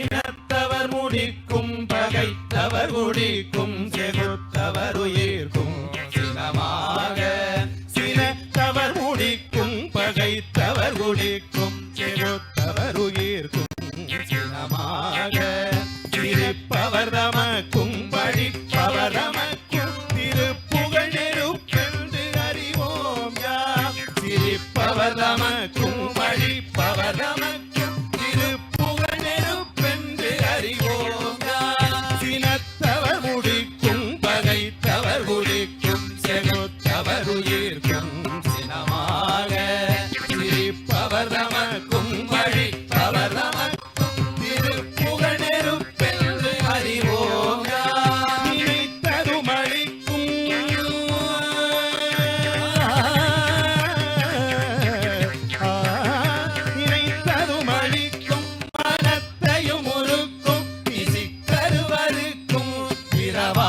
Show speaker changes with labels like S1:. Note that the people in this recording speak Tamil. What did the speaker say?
S1: சினத்தவர் முடிக்கும் பகைத்தவர் குடிக்கும் செகுத்தவர் உயிர்க்கும் சினமாக சினத்தவர் முடிக்கும் பகைத்தவர் குடிக்கும் செகுத்தவர் உயிர்க்கும் சினமாக சிரிப்பவர் தமக்கும் பழிப்பவர் தமக்கும் திருப்புகழ் நெருப்பென்று அறிவோம் யாம் சிரிப்பவர் தமக்கும் பழிப்பவர் தமக்கும் திருப்புகழ் நெருப்பென்று அறிவோம் யாம் சினத்தவர் முடிக்கும் பகைத்தவர் குடிக்கும் செகுத்தவர் உயிர்க்கும் சினமாக சிரிப்பவர் தமக்கும் பழிப்பவர் தமக்கும் திருப்புகழ் நெருப்பென்று அறிவோம் யாம் நினைத்ததும் அழிக்கும் நினைத்ததும் அழிக்கும் மனத்தையும் உருக்கும் பிசிக்கருவருக்கும் பிறவா